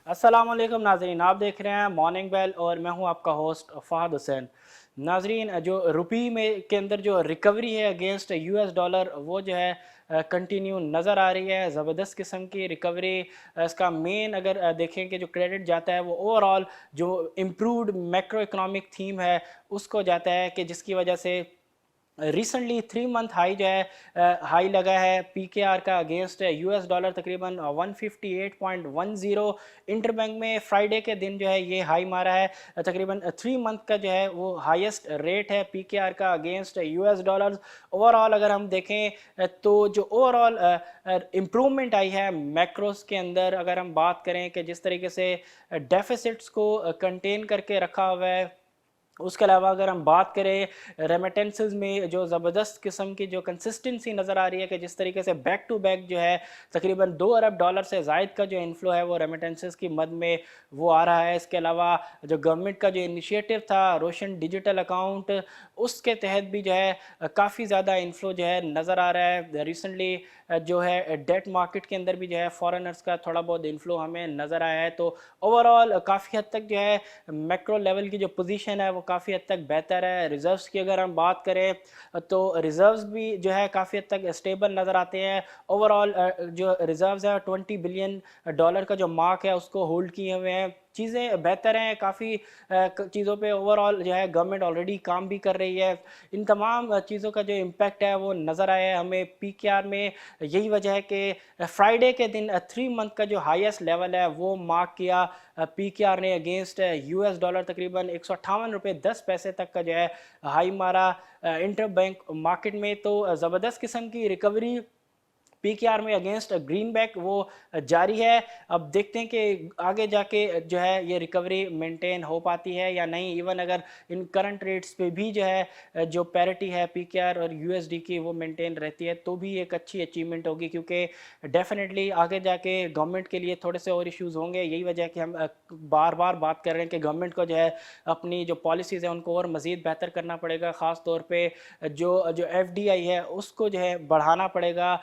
अस्सलाम वालेकुम नाजरीन, आप देख रहे हैं मॉर्निंग बेल और मैं हूं आपका होस्ट फ़हद हुसैन। नाजरीन, जो रुपी में के अंदर जो रिकवरी है अगेंस्ट यूएस डॉलर, वो जो है कंटिन्यू नज़र आ रही है। ज़बरदस्त किस्म की रिकवरी। इसका मेन अगर देखें कि जो क्रेडिट जाता है वो ओवरऑल जो इम्प्रूव्ड मैक्रो इकोनॉमिक थीम है उसको जाता है, कि जिसकी वजह से रिसेंटली 3 मंथ हाई जो है हाई लगा है पीकेआर का अगेंस्ट यूएस डॉलर तकरीबन 158.10। इंटरबैंक में फ्राइडे के दिन जो है ये हाई मारा है। तकरीबन 3 मंथ का जो है वो हाईएस्ट रेट है पीकेआर का अगेंस्ट यूएस डॉलर। ओवरऑल अगर हम देखें तो जो ओवरऑल इम्प्रूवमेंट आई है मैक्रोस के अंदर, अगर हम बात करें कि जिस तरीके से डेफिसिट्स को कंटेन करके रखा हुआ है, उसके अलावा अगर हम बात करें रेमिटेंसेस में जो ज़बरदस्त किस्म की जो कंसिस्टेंसी नज़र आ रही है, कि जिस तरीके से बैक टू बैक जो है तकरीबन 2 अरब डॉलर से ज़ायद का जो इन्फ्लो है वो रेमिटेंसेस की मद में वो आ रहा है। इसके अलावा जो गवर्नमेंट का जो इनिशिएटिव था रोशन डिजिटल अकाउंट, उसके तहत भी जो है काफ़ी ज़्यादा इन्फ्लो जो है नज़र आ रहा है। रिसेंटली जो है डेट मार्केट के अंदर भी जो है फॉरेनर्स का थोड़ा बहुत इन्फ्लो हमें नज़र आया है। तो ओवरऑल काफ़ी हद तक जो है मैक्रो लेवल की जो पोजीशन है वो काफ़ी हद तक बेहतर है। रिज़र्व्स की अगर हम बात करें तो रिज़र्व्स भी जो है काफ़ी हद तक स्टेबल नज़र आते हैं। ओवरऑल जो रिज़र्व्स है 20 बिलियन डॉलर का जो मार्क है उसको होल्ड किए हुए हैं। चीज़ें बेहतर हैं, काफ़ी चीज़ों पे ओवरऑल जो है गवर्नमेंट ऑलरेडी काम भी कर रही है। इन तमाम चीज़ों का जो इम्पैक्ट है वो नज़र आया है हमें पीकेआर में। यही वजह है कि फ्राइडे के दिन 3 मंथ का जो हाईएस्ट लेवल है वो मार्क किया पीकेआर ने अगेंस्ट यूएस डॉलर। तकरीबन 158 रुपये 10 पैसे तक का जो है हाई मारा इंटर बैंक मार्केट में। तो ज़बरदस्त किस्म की रिकवरी पीकेआर में अगेंस्ट ग्रीन बैक वो जारी है। अब देखते हैं कि आगे जाके जो है ये रिकवरी मेंटेन हो पाती है या नहीं। इवन अगर इन करंट रेट्स पे भी जो है जो पैरिटी है पीकेआर और यूएसडी की वो मेंटेन रहती है तो भी एक अच्छी अचीवमेंट होगी, क्योंकि डेफिनेटली आगे जाके गवर्नमेंट के लिए थोड़े से और इश्यूज़ होंगे। यही वजह है कि हम बार बार बात कर रहे हैं कि गवर्नमेंट को जो है अपनी जो पॉलिसीज़ हैं उनको और मज़ीद बेहतर करना पड़ेगा। ख़ास तौर पर जो एफडीआई है उसको जो है बढ़ाना पड़ेगा।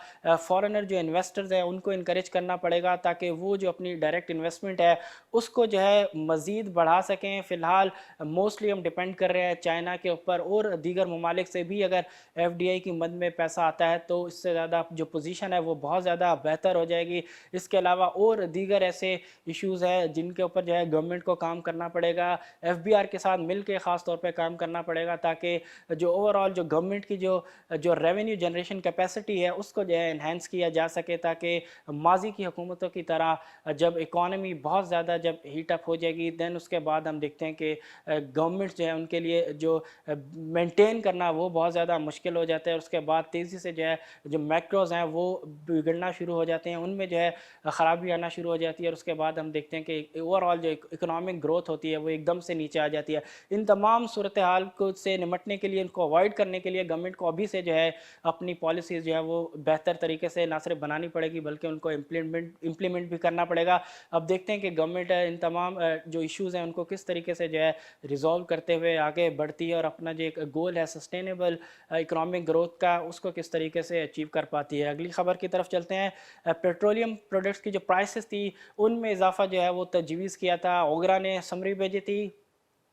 फॉरेनर जो इन्वेस्टर्स हैं उनको इनकरेज करना पड़ेगा ताकि वो जो अपनी डायरेक्ट इन्वेस्टमेंट है उसको जो है मज़ीद बढ़ा सकें। फ़िलहाल मोस्टली हम डिपेंड कर रहे हैं चाइना के ऊपर, और दीगर ममालिक से भी अगर एफडीआई की मद में पैसा आता है तो इससे ज़्यादा जो पोजीशन है वो बहुत ज़्यादा बेहतर हो जाएगी। इसके अलावा और दीगर ऐसे इश्यूज़ हैं जिनके ऊपर जो है गवर्नमेंट को काम करना पड़ेगा, एफबीआर के साथ मिल के ख़ास तौर पर काम करना पड़ेगा, ताकि जो ओवरऑल जो गवर्नमेंट की जो रेवेन्यू जनरेशन कैपेसिटी है उसको जो है इन्हेंस किया जा सके, ताकि माजी की हुकूमतों की तरह जब इकॉनमी बहुत ज़्यादा जब हीट अप हो जाएगी दैन उसके बाद हम देखते हैं कि गवर्नमेंट जो है उनके लिए जो मेंटेन करना वो बहुत ज़्यादा मुश्किल हो जाता है। उसके बाद तेज़ी से जो है जो मैक्रोज़ हैं वो बिगड़ना शुरू हो जाते हैं, उनमें जो है ख़राबी आना शुरू हो जाती है, और उसके बाद हम देखते हैं कि ओवरऑल जो इकोनॉमिक ग्रोथ होती है वो एकदम से नीचे आ जाती है। इन तमाम सूरत हाल को से निमटने के लिए, इनको अवॉइड करने के लिए गवर्नमेंट को अभी से जो है अपनी पॉलिसीज़ जो है वो बेहतर तरीके से ना सिर्फ बनानी पड़ेगी बल्कि उनको इम्प्लीमेंट भी करना पड़ेगा। अब देखते हैं कि गवर्नमेंट इन तमाम जो इश्यूज़ हैं उनको किस तरीके से जो है रिजॉल्व करते हुए आगे बढ़ती है, और अपना जो एक गोल है सस्टेनेबल इकोनॉमिक ग्रोथ का उसको किस तरीके से अचीव कर पाती है। अगली खबर की तरफ चलते हैं। पेट्रोलियम प्रोडक्ट्स की जो प्राइसेस थी उनमें इजाफा जो है वो तजवीज़ किया था। ओगरा ने समरी भेजी थी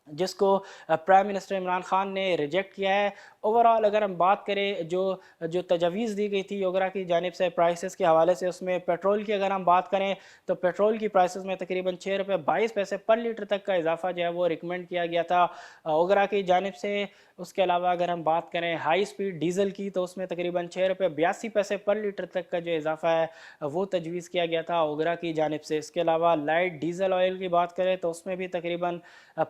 जिसको प्राइम मिनिस्टर इमरान खान ने रिजेक्ट किया है। ओवरऑल अगर हम बात करें जो जो तजवीज़ दी गई थी ओगरा की जानिब से प्राइसेस के हवाले से, उसमें पेट्रोल की अगर हम बात करें तो पेट्रोल की प्राइसेस में तकरीबन 6 रुपये 22 पैसे पर लीटर तक का इजाफा जो है वो रिकमेंड किया गया था ओगरा की जानिब से। उसके अलावा अगर हम बात करें हाई स्पीड डीजल की तो उसमें तकरीबन 6 रुपये 82 पैसे पर लीटर तक का जो इजाफा है वो तजवीज़ किया गया था ओगरा की जानिब से। इसके अलावा लाइट डीजल ऑयल की बात करें तो उसमें भी तकरीबन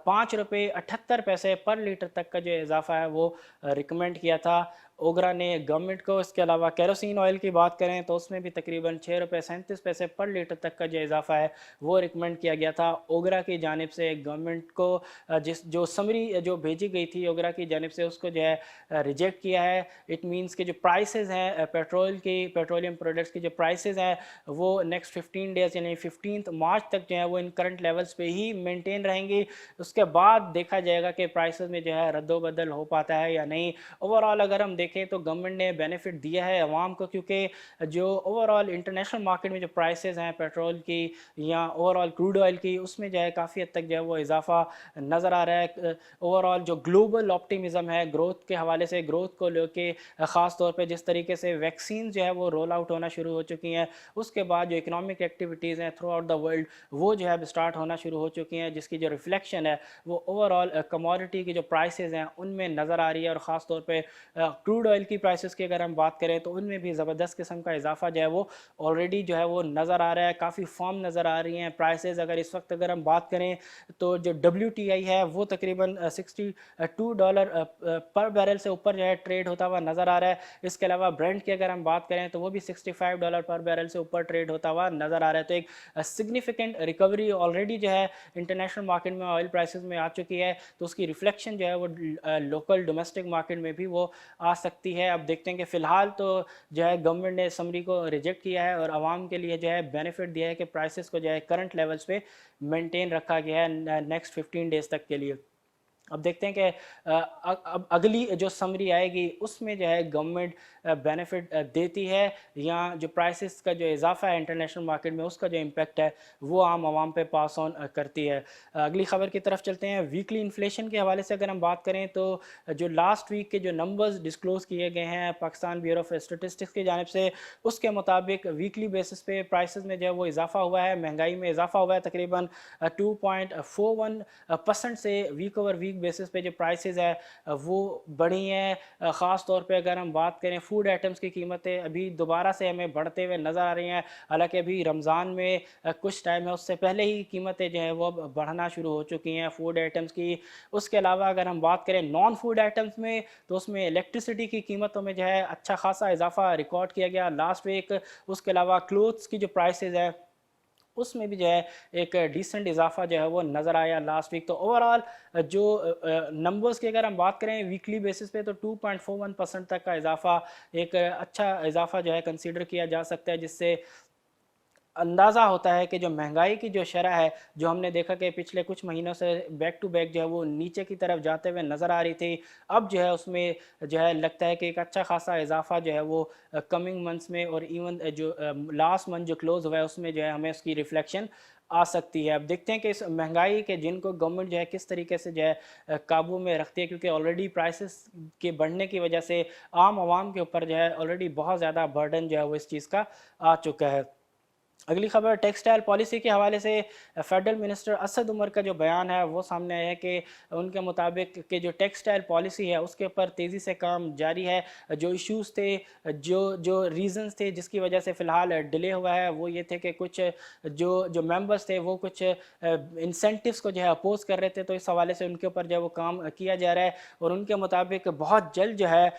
5 रुपये 78 पैसे पर लीटर तक का जो इजाफा है वो रिकमेंड किया था ओगरा ने गवर्नमेंट को। इसके अलावा केरोसिन ऑयल की बात करें तो उसमें भी तकरीबन 6 रुपये 37 पैसे पर लीटर तक का जो इजाफा है वो रिकमेंड किया गया था ओगरा की जानिब से गवर्नमेंट को। जिस जो समरी जो भेजी गई थी ओगरा की जानिब से उसको जो है रिजेक्ट किया है। इट मीन्स के जो प्राइसेस हैं पेट्रोल की, पेट्रोलियम प्रोडक्ट्स की जो प्राइसेस हैं वो नेक्स्ट 15 डेज़ यानी 15 मार्च तक जो है वो इन करंट लेवल्स पे ही मेंटेन रहेंगी। उसके बाद देखा जाएगा कि प्राइसेस में जो है रद्दोबदल हो पाता है या नहीं। ओवरऑल अगर हम देखें तो गवर्नमेंट ने बेनिफिट दिया है अवाम को, क्योंकि जो ओवरऑल इंटरनेशनल मार्केट में जो प्राइसेस हैं पेट्रोल की या ओवरऑल क्रूड ऑयल की, उसमें जो है काफ़ी हद तक जो है वो इजाफा नज़र आ रहा है। ओवरऑल जो ग्लोबल ऑप्टिमिज़म है ग्रोथ के हवाले से, ग्रोथ को लेके ख़ास तौर पे जिस तरीके से वैक्सीन जो है वो रोल आउट होना शुरू हो चुकी हैं, उसके बाद जो इकोनॉमिक एक्टिविटीज़ हैं थ्रू आउट द वर्ल्ड वो जो है अब स्टार्ट होना शुरू हो चुकी हैं, जिसकी जो रिफ्लेक्शन है वो ओवरऑल कमोडिटी की जो प्राइसेस हैं उनमें नज़र आ रही है। और ख़ास तौर पे क्रूड ऑयल की प्राइसेस की अगर हम बात करें तो उनमें भी ज़बरदस्त किस्म का इजाफा जो है वो ऑलरेडी जो है वो नज़र आ रहा है, काफ़ी फर्म नज़र आ रही हैं प्राइसेस। अगर इस वक्त अगर हम बात करें तो जो WTI है वो तकरीबन $62 पर बैरल से ऊपर जो है ट्रेड होता हुआ नज़र आ रहा है। इसके अलावा ब्रेंट की अगर हम बात करें तो वो भी $65 पर बैरल से ऊपर ट्रेड होता हुआ नज़र आ रहा है। तो एक सिग्निफिकेंट रिकवरी ऑलरेडी जो है इंटरनेशनल मार्केट में ऑयल प्राइसेस में आ चुकी है, तो उसकी रिफ्लेक्शन जो है वो लोकल डोमेस्टिक मार्केट में भी वो आ सकती है। अब देखते हैं कि फ़िलहाल तो जो है गवर्नमेंट ने समरी को रिजेक्ट किया है और आवाम के लिए जो है बेनिफिट दिया है कि प्राइसेस को जो है करंट लेवल्स पे मेंटेन रखा गया है नेक्स्ट 15 डेज़ तक के लिए। अब देखते हैं कि अब अगली जो समरी आएगी उसमें जो है गवर्नमेंट बेनिफिट देती है या जो प्राइसेस का जो इजाफा है इंटरनेशनल मार्केट में उसका जो इम्पेक्ट है वो आम आवाम पे पास ऑन करती है। अगली खबर की तरफ चलते हैं। वीकली इन्फ्लेशन के हवाले से अगर हम बात करें तो जो लास्ट वीक के जो नंबर्स डिस्क्लोज़ किए गए हैं पाकिस्तान ब्यूरो ऑफ स्टेटिस्टिक्स की जानिब से, उसके मुताबिक वीकली बेसिस पे प्राइसेस में जो है वो इजाफा हुआ है, महंगाई में इजाफा हुआ है तकरीबन 2.41% से वीक ओवर वीक बेसिस पे जो प्राइसेस है वो बढ़ी हैं। ख़ास तौर पे अगर हम बात करें फूड आइटम्स की कीमतें अभी दोबारा से हमें बढ़ते हुए नज़र आ रही हैं। हालांकि अभी रमज़ान में कुछ टाइम है उससे पहले ही कीमतें जो है वो बढ़ना शुरू हो चुकी हैं फूड आइटम्स की। उसके अलावा अगर हम बात करें नॉन फूड आइटम्स में तो उसमें इलेक्ट्रिसिटी की कीमतों में जो है अच्छा खासा इजाफा रिकॉर्ड किया गया लास्ट वीक। उसके अलावा क्लोथ्स की जो प्राइसेस है उसमें भी जो है एक डिसेंट इजाफा जो है वो नज़र आया लास्ट वीक। तो ओवरऑल जो नंबर्स की अगर हम बात करें वीकली बेसिस पे तो 2.41% तक का इजाफा एक अच्छा इजाफा जो है कंसीडर किया जा सकता है, जिससे अंदाज़ा होता है कि जो महंगाई की जो शरह है जो हमने देखा कि पिछले कुछ महीनों से बैक टू बैक जो है वो नीचे की तरफ जाते हुए नज़र आ रही थी, अब जो है उसमें जो है लगता है कि एक अच्छा खासा इजाफा जो है वो कमिंग मंथ्स में और इवन जो लास्ट मंथ जो क्लोज़ हुआ है उसमें जो है हमें उसकी रिफ्लेक्शन आ सकती है। अब देखते हैं कि इस महंगाई के जिनको गवर्नमेंट जो है किस तरीके से जो है काबू में रखती है, क्योंकि ऑलरेडी प्राइसेस के बढ़ने की वजह से आम आवाम के ऊपर जो है ऑलरेडी बहुत ज़्यादा बर्डन जो है वो इस चीज़ का आ चुका है। अगली खबर टेक्सटाइल पॉलिसी के हवाले से फेडरल मिनिस्टर असद उमर का जो बयान है वो सामने आया है कि उनके मुताबिक कि जो टेक्सटाइल पॉलिसी है उसके ऊपर तेज़ी से काम जारी है। जो इश्यूज़ थे, जो जो रीज़न्स थे जिसकी वजह से फ़िलहाल डिले हुआ है वो ये थे कि कुछ जो जो मेंबर्स थे वो कुछ इंसेंटिव्स को जो है अपोज कर रहे थे, तो इस हवाले से उनके ऊपर जो है वो काम किया जा रहा है और उनके मुताबिक बहुत जल्द जो है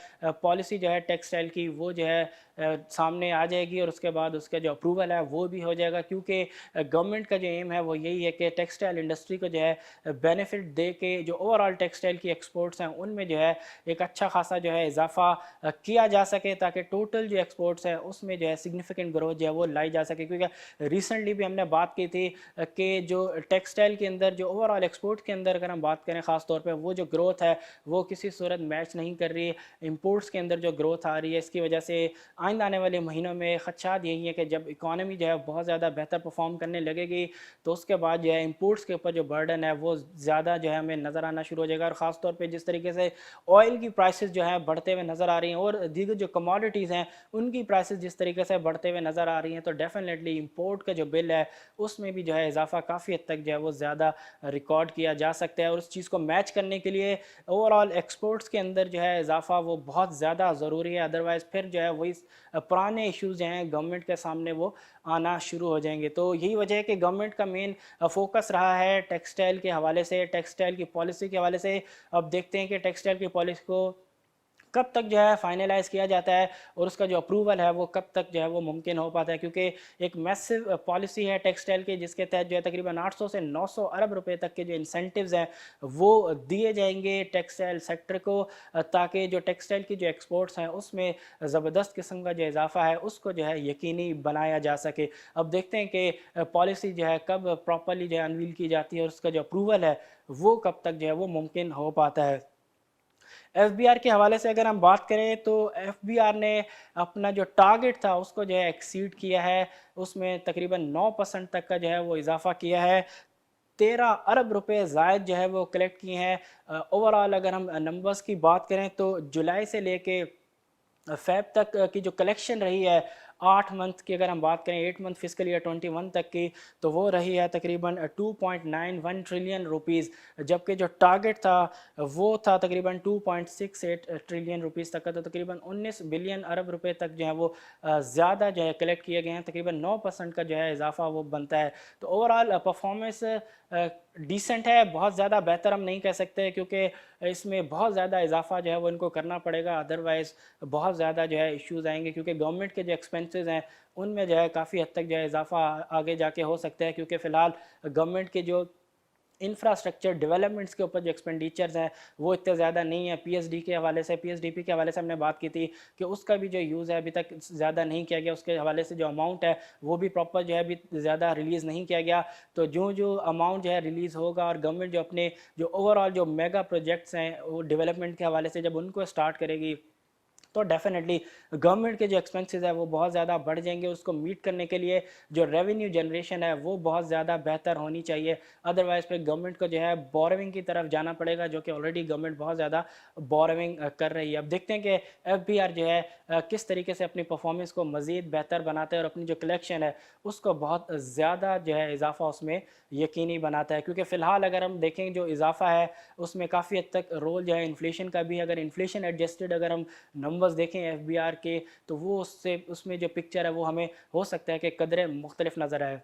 पॉलिसी जो है टेक्सटाइल की वो जो है सामने आ जाएगी और उसके बाद उसका जो अप्रूवल है वो भी हो जाएगा, क्योंकि गवर्नमेंट का जो एम है वो यही है कि टेक्सटाइल इंडस्ट्री को जो है बेनिफिट दे के जो ओवरऑल टेक्सटाइल की एक्सपोर्ट्स हैं उनमें जो है एक अच्छा खासा जो है इजाफा किया जा सके, ताकि टोटल जो एक्सपोर्ट्स है उसमें जो है सिग्निफिकेंट ग्रोथ जो है वो लाई जा सके। क्योंकि रिसेंटली भी हमने बात की थी कि जो टेक्सटाइल के अंदर जो ओवरऑल एक्सपोर्ट के अंदर अगर हम बात करें ख़ास तौर पर वो जो ग्रोथ है वो किसी सूरत मैच नहीं कर रही है इम्पोर्ट्स के अंदर जो ग्रोथ आ रही है। इसकी वजह से आइंदा आने वाले महीनों में खदशात यही है कि जब इकॉनमी जो है बहुत ज़्यादा बेहतर परफॉर्म करने लगेगी तो उसके बाद जो है इंपोर्ट्स के ऊपर जो बर्डन है वो ज़्यादा जो है हमें नज़र आना शुरू हो जाएगा। और ख़ास तौर पे जिस तरीके से ऑयल की प्राइसेस जो है बढ़ते हुए नज़र आ रही हैं और दीगर जो कमोडिटीज़ हैं उनकी प्राइसेस जिस तरीके से बढ़ते हुए नज़र आ रही हैं, तो डेफिनेटली इंपोर्ट का जो बिल है उसमें भी जो है इजाफा काफ़ी हद तक जो है वो ज़्यादा रिकॉर्ड किया जा सकता है। और उस चीज़ को मैच करने के लिए ओवरऑल एक्सपोर्ट्स के अंदर जो है इजाफा वो बहुत ज़्यादा ज़रूरी है, अदरवाइज़ फिर जो है वही पुराने इश्यूज़ जो हैं गवर्नमेंट के सामने वो आना शुरू हो जाएंगे। तो यही वजह है कि गवर्नमेंट का मेन फोकस रहा है टेक्सटाइल के हवाले से, टेक्सटाइल की पॉलिसी के हवाले से। अब देखते हैं कि टेक्सटाइल की पॉलिसी को कब तक जो है फाइनलाइज किया जाता है और उसका जो अप्रूवल है वो कब तक जो है वो मुमकिन हो पाता है, क्योंकि एक मैसिव पॉलिसी है टेक्सटाइल की जिसके तहत जो है तकरीबन 800 से 900 अरब रुपए तक के जो इंसेंटिव्स हैं वो दिए जाएंगे टेक्सटाइल सेक्टर को, ताकि जो टेक्सटाइल की जो एक्सपोर्ट्स हैं उसमें ज़बरदस्त किस्म का जो इजाफा है उसको जो है यकीनी बनाया जा सके। अब देखते हैं कि पॉलिसी जो है कब प्रॉपरली जो है अनवील की जाती है और उसका जो अप्रूवल है वो कब तक जो है वो मुमकिन हो पाता है। FBR के हवाले से अगर हम बात करें तो FBR ने अपना जो टारगेट था उसको जो है एक्सीड किया है, उसमें तकरीबन 9% तक का जो है वो इजाफा किया है। 13 अरब रुपए ज़ायद जो है वो कलेक्ट किए हैं। ओवरऑल अगर हम नंबर्स की बात करें तो जुलाई से लेके फ़ेब तक की जो कलेक्शन रही है 8 मंथ की, अगर हम बात करें 8 मंथ फिस्कल ईयर 21 तक की, तो वो रही है तकरीबन 2.91 ट्रिलियन रुपीज़, जबकि जो टारगेट था वो था तकरीबन 2.68 ट्रिलियन रुपीज़ तक का। तो तकरीबन 19 बिलियन अरब रुपए तक जो है वो ज़्यादा जो है कलेक्ट किए गए हैं, तकरीबन 9% का जो है इजाफा वो बनता है। तो ओवरऑल परफॉर्मेंस डिसेंट है, बहुत ज़्यादा बेहतर हम नहीं कह सकते, क्योंकि इसमें बहुत ज़्यादा इजाफा जो है वो इनको करना पड़ेगा, अदरवाइज़ बहुत ज़्यादा जो है इश्यूज़ आएंगे, क्योंकि गवर्नमेंट के जो एक्सपेंसेस हैं उनमें जो है काफ़ी हद तक जो है इजाफा आगे जाके हो सकता है, क्योंकि फ़िलहाल गवर्नमेंट के जो इंफ्रास्ट्रक्चर डेवलपमेंट्स के ऊपर जो एक्सपेंडिचर्स हैं वो इतने ज़्यादा नहीं है। पीएसडी के हवाले से, पीएसडीपी के हवाले से हमने बात की थी कि उसका भी जो यूज़ है अभी तक ज़्यादा नहीं किया गया, उसके हवाले से जो अमाउंट है वो भी प्रॉपर जो है अभी ज़्यादा रिलीज़ नहीं किया गया। तो जो जो अमाउंट जो है रिलीज़ होगा और गवर्नमेंट जो अपने जो ओवरऑल जो मेगा प्रोजेक्ट्स हैं वो डेवलपमेंट के हवाले से जब उनको स्टार्ट करेगी, तो डेफिनेटली गवर्नमेंट के जो एक्सपेंसेस है वो बहुत ज़्यादा बढ़ जाएंगे। उसको मीट करने के लिए जो रेवेन्यू जनरेशन है वो बहुत ज़्यादा बेहतर होनी चाहिए, अदरवाइज़ फिर गवर्नमेंट को जो है बोरोइंग की तरफ जाना पड़ेगा, जो कि ऑलरेडी गवर्नमेंट बहुत ज़्यादा बोरोइंग कर रही है। अब देखते हैं कि FBR जो है किस तरीके से अपनी परफॉर्मेंस को मज़ीद बेहतर बनाता है और अपनी जो कलेक्शन है उसको बहुत ज़्यादा जो है इजाफा उसमें यकीनी बनाता है, क्योंकि फ़िलहाल अगर हम देखें जो इजाफा है उसमें काफ़ी हद तक रोल जो है इन्फ्लेशन का भी। अगर इन्फ्लेशन एडजस्टेड अगर हम नंबर्स देखें FBR के, तो वो उससे उसमें जो पिक्चर है वो हमें हो सकता है कि कदरे मुख्तलिफ नज़र आए।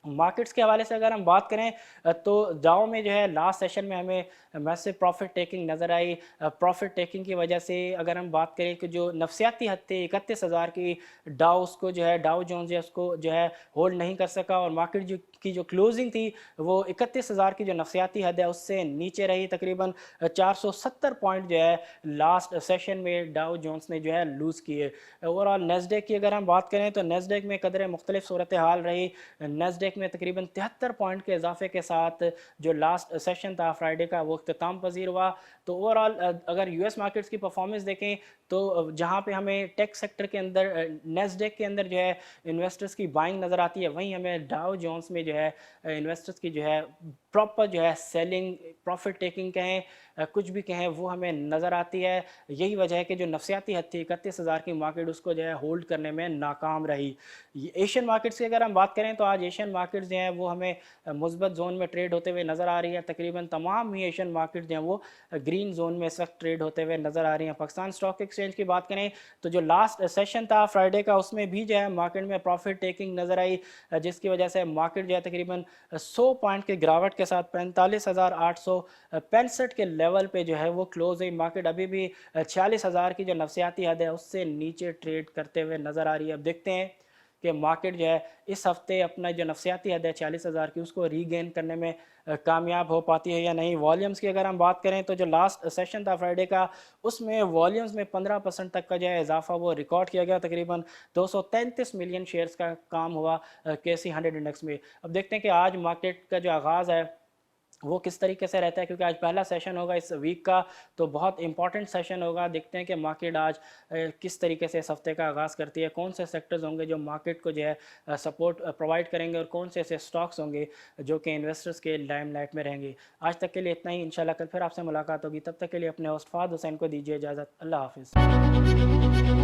मार्केट्स के हवाले से अगर हम बात करें तो डाउ में जो है लास्ट सेशन में हमें मैसिव प्रॉफिट टेकिंग नज़र आई। प्रॉफिट टेकिंग की वजह से अगर हम बात करें कि जो नफसियाती हद थे 31,000 की, डाउ उसको जो है डाउ जोन्स है उसको जो है होल्ड नहीं कर सका, और मार्केट जो क्लोजिंग थी वो 31,000 की जो नफसियाती हद है उससे नीचे रही। तकरीबन 470 पॉइंट जो है लास्ट सेशन में डाउ जोन्स ने जो है लूज़ किए। ओवरऑल नेस्डेक की अगर हम बात करें तो नेस्डेक में कदर मुख्तलिफ सूरत हाल रही। नेस्डेक में तकरीबन 73 पॉइंट के इजाफे के साथ जो लास्ट सेशन था फ्राइडे का वो अख्ताम पजीर हुआ। तो ओवरऑल अगर US मार्केट्स की परफॉर्मेंस देखें तो जहाँ पे हमें टेक सेक्टर के अंदर नेस्डेक के अंदर जो है इन्वेस्टर्स की बाइंग नज़र आती है, वहीं हमें डाउ जोन्स में जो है इन्वेस्टर्स की जो है प्रॉपर जो है सेलिंग, प्रॉफिट टेकिंग कहें कुछ भी कहें वो हमें नज़र आती है। यही वजह है कि जो नफसियाती हद थी 31,000 की मार्केट उसको जो है होल्ड करने में नाकाम रही। एशियन मार्केट्स की अगर हम बात करें तो आज एशियन मार्केट्स जो हैं वो हमें मुस्बत जोन में ट्रेड होते हुए नज़र आ रही है। तकरीबन तमाम ही एशियन मार्केट जो हैं वो ग्रीन जोन में इस वक्त ट्रेड होते हुए नज़र आ रही हैं। पाकिस्तान स्टॉक एक्सचेंज की बात करें तो जो लास्ट सेशन था फ्राइडे का उसमें भी जो है मार्केट में प्रॉफिट टेकिंग नज़र आई, जिसकी वजह से मार्केट जो है तकरीबन 100 पॉइंट के गिरावट के साथ 45,865 के लेवल पे जो है वो क्लोज हुई। मार्केट अभी भी 46,000 की जो नफसियाती हद है उससे नीचे ट्रेड करते हुए नज़र आ रही है। अब देखते हैं कि मार्केट जो है इस हफ्ते अपना जो नफसियाती हद है 40,000 की उसको रीगेन करने में कामयाब हो पाती है या नहीं। वॉल्यूम्स की अगर हम बात करें तो जो लास्ट सेशन था फ्राइडे का उसमें वॉल्यूम्स में 15% तक का जो है इजाफा वो रिकॉर्ड किया गया। तकरीबन 233 मिलियन शेयर्स का काम हुआ KC 100 इंडेक्स में। अब देखते हैं कि आज मार्केट का जो आगाज़ है वो किस तरीके से रहता है, क्योंकि आज पहला सेशन होगा इस वीक का, तो बहुत इंपॉर्टेंट सेशन होगा। देखते हैं कि मार्केट आज किस तरीके से इस हफ्ते का आगाज़ करती है, कौन से सेक्टर्स होंगे जो मार्केट को जो है सपोर्ट प्रोवाइड करेंगे, और कौन से ऐसे स्टॉक्स होंगे जो कि इन्वेस्टर्स के लाइमलाइट में रहेंगे। आज तक के लिए इतना ही, इंशाल्लाह कल फिर आपसे मुलाकात होगी। तब तक के लिए अपने होस्ट फहद हुसैन को दीजिए इजाज़त। अल्लाह हाफिज़।